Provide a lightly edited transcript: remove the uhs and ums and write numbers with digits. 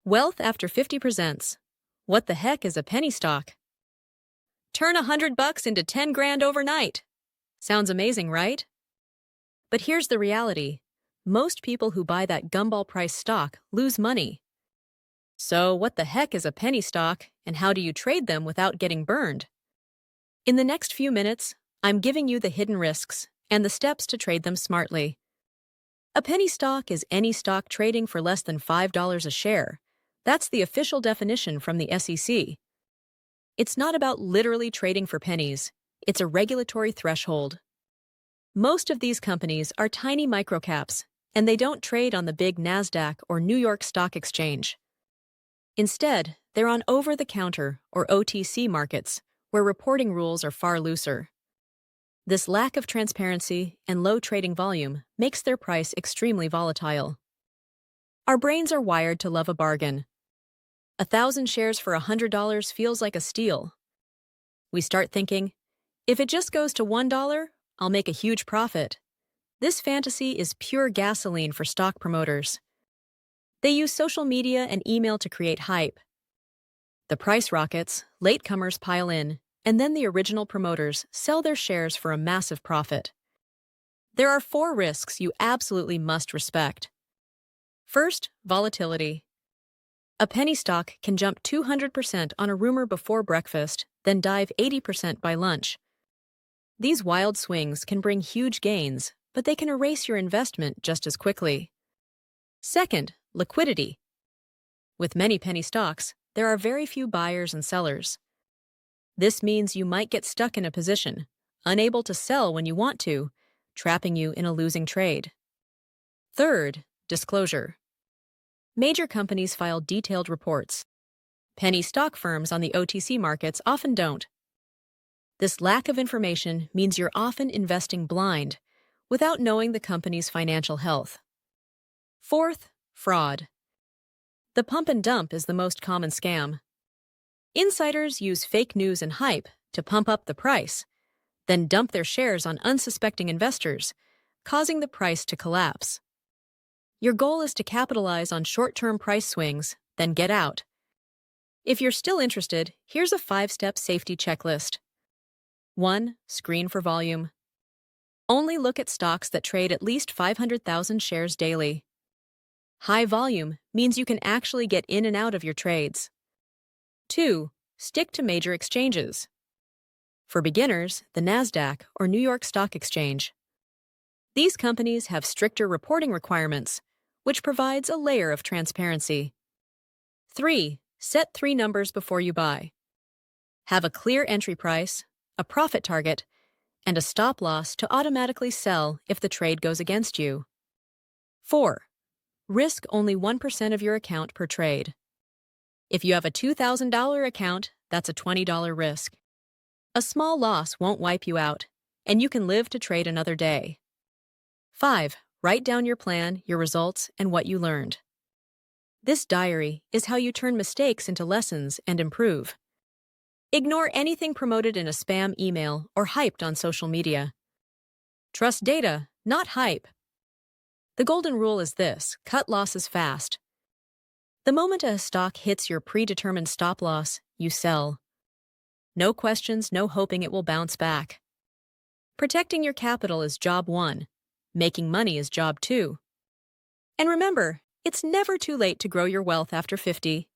Wealth After 50 presents What the Heck is a Penny Stock? Turn $100 into 10 grand overnight. Sounds amazing, right? But here's the reality. Most people who buy that gumball price stock lose money. So what the heck is a penny stock, and how do you trade them without getting burned? In the next few minutes, I'm giving you the hidden risks and the steps to trade them smartly. A penny stock is any stock trading for less than $5 a share. That's the official definition from the SEC. It's not about literally trading for pennies. It's a regulatory threshold. Most of these companies are tiny microcaps, and they don't trade on the big NASDAQ or New York Stock Exchange. Instead, they're on over-the-counter or OTC markets, where reporting rules are far looser. This lack of transparency and low trading volume makes their price extremely volatile. Our brains are wired to love a bargain. 1,000 shares for $100 feels like a steal. We start thinking, if it just goes to $1, I'll make a huge profit. This fantasy is pure gasoline for stock promoters. They use social media and email to create hype. The price rockets, latecomers pile in, and then the original promoters sell their shares for a massive profit. There are 4 risks you absolutely must respect. First, volatility. A penny stock can jump 200% on a rumor before breakfast, then dive 80% by lunch. These wild swings can bring huge gains, but they can erase your investment just as quickly. Second, liquidity. With many penny stocks, there are very few buyers and sellers. This means you might get stuck in a position, unable to sell when you want to, trapping you in a losing trade. Third, disclosure. Major companies file detailed reports. Penny stock firms on the OTC markets often don't. This lack of information means you're often investing blind, without knowing the company's financial health. Fourth, fraud. The pump and dump is the most common scam. Insiders use fake news and hype to pump up the price, then dump their shares on unsuspecting investors, causing the price to collapse. Your goal is to capitalize on short-term price swings, then get out. If you're still interested, here's a 5-step safety checklist. 1. Screen for volume. Only look at stocks that trade at least 500,000 shares daily. High volume means you can actually get in and out of your trades. 2. Stick to major exchanges. For beginners, the NASDAQ or New York Stock Exchange. These companies have stricter reporting requirements, which provides a layer of transparency. 3. Set 3 numbers before you buy. Have a clear entry price, a profit target, and a stop loss to automatically sell if the trade goes against you. 4. Risk only 1% of your account per trade. If you have a $2,000 account, that's a $20 risk. A small loss won't wipe you out, and you can live to trade another day. 5. Write down your plan, your results, and what you learned. This diary is how you turn mistakes into lessons and improve. Ignore anything promoted in a spam email or hyped on social media. Trust data, not hype. The golden rule is this: cut losses fast. The moment a stock hits your predetermined stop loss, you sell. No questions, no hoping it will bounce back. Protecting your capital is job 1. Making money is job 2. And remember, it's never too late to grow your wealth after 50.